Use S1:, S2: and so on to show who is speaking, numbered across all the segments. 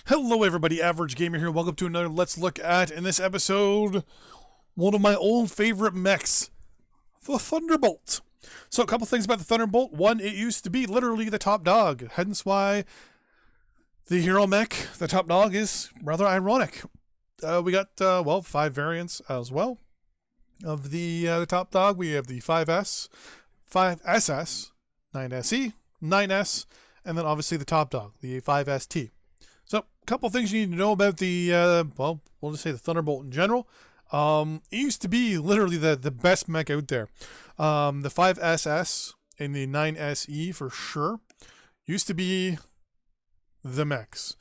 S1: Hello everybody, Average Gamer here. Welcome to another Let's Look At, in this episode, one of my old favorite mechs, the Thunderbolt. So a couple things about the Thunderbolt. One, it used to be literally the top dog, hence why the hero mech, the top dog, is rather ironic. We got, 5 variants as well of the top dog. We have the 5S, 5SS, 9SE, 9S, and then obviously the top dog, the 5ST. So, a couple things you need to know about the, we'll just say the Thunderbolt in general. It used to be literally the best mech out there. The 5SS and the 9SE for sure used to be the mechs.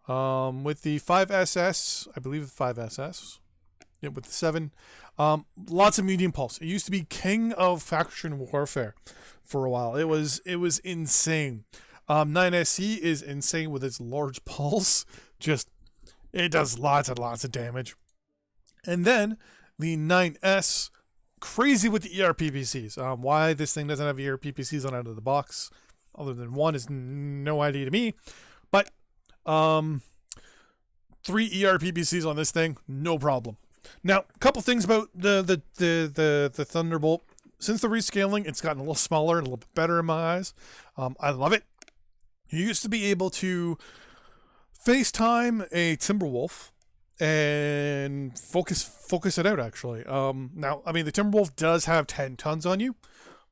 S1: With the 5SS, I believe the 5SS, yeah, with the 7, lots of medium pulse. It used to be king of faction warfare for a while. It was insane. 9SE is insane with its large pulse. It does lots and lots of damage. And then the 9S, crazy with the ERPPCs. Why this thing doesn't have ERPPCs on out of the box, other than one, is no idea to me. But 3 ERPPCs on this thing, no problem. Now, a couple things about the Thunderbolt. Since the rescaling, it's gotten a little smaller and a little bit better in my eyes. I love it. You used to be able to FaceTime a Timberwolf and focus it out, actually. Now, I mean, the Timberwolf does have 10 tons on you,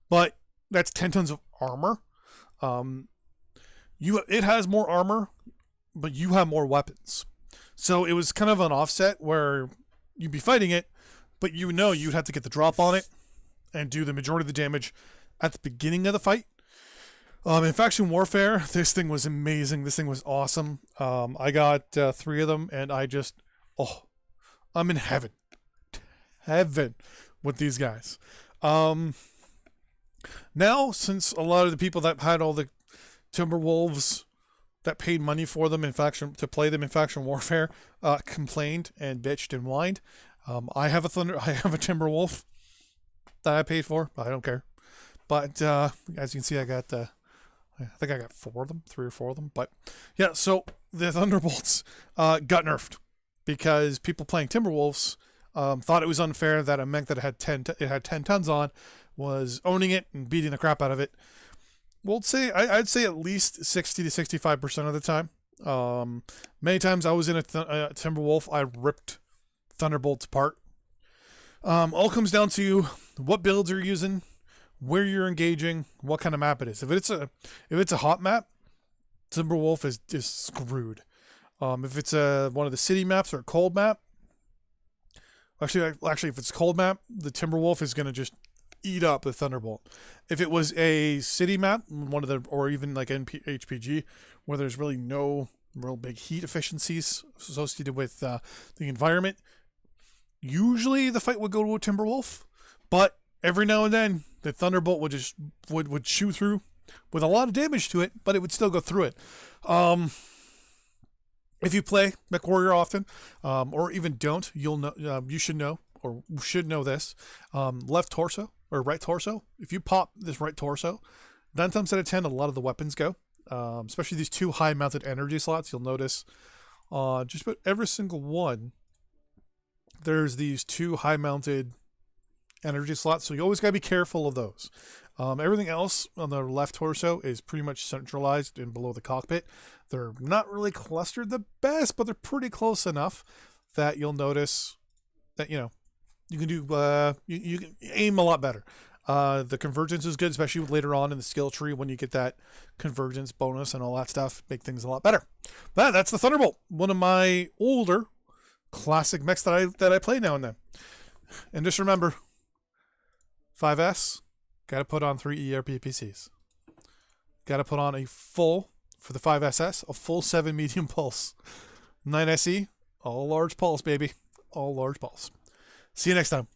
S1: but that's 10 tons of armor. It has more armor, but you have more weapons. So it was kind of an offset where you'd be fighting it, but you'd have to get the drop on it and do the majority of the damage at the beginning of the fight. In Faction Warfare, this thing was amazing. This thing was awesome. I got 3 of them, and I'm in heaven. Heaven with these guys. Now, since a lot of the people that had all the Timberwolves that paid money for them to play them in Faction Warfare, complained and bitched and whined. I have a Timberwolf that I paid for. I don't care. But as you can see, I think I got 4 of them, 3 or 4 of them. But yeah, so the Thunderbolts got nerfed because people playing Timberwolves thought it was unfair that a mech that had 10 tons on was owning it and beating the crap out of it. I'd say at least 60 to 65% of the time. Many times I was in a Timberwolf, I ripped Thunderbolts apart. All comes down to what builds you're using, where you're engaging, what kind of map it is. If it's a hot map, Timberwolf is screwed. If it's one of the city maps or a cold map, actually, if it's a cold map, the Timberwolf is going to just eat up the Thunderbolt. If it was a city map, or even like HPG, where there's really no real big heat efficiencies associated with the environment, usually the fight would go to a Timberwolf, but every now and then the Thunderbolt would chew through with a lot of damage to it, but it would still go through it. If you play MechWarrior often, or even don't, you'll know. You should know, or should know this. Left torso or right torso. If you pop this right torso, 9 times out of 10, a lot of the weapons go. Especially these 2 high-mounted energy slots. You'll notice just about every single one, there's these 2 high-mounted energy slots, so you always got to be careful of those. Everything else on the left torso is pretty much centralized and below the cockpit. They're not really clustered the best, but they're pretty close enough that you'll notice that you can do you can aim a lot better. The convergence is good, especially later on in the skill tree when you get that convergence bonus and all that stuff. Make things a lot better. But that's the Thunderbolt, one of my older classic mechs that I play now and then. And just remember, 5S, got to put on 3 ERPPCs. Got to put on for the 5SS, a full 7 medium pulse. 9SE, all large pulse, baby. All large pulse. See you next time.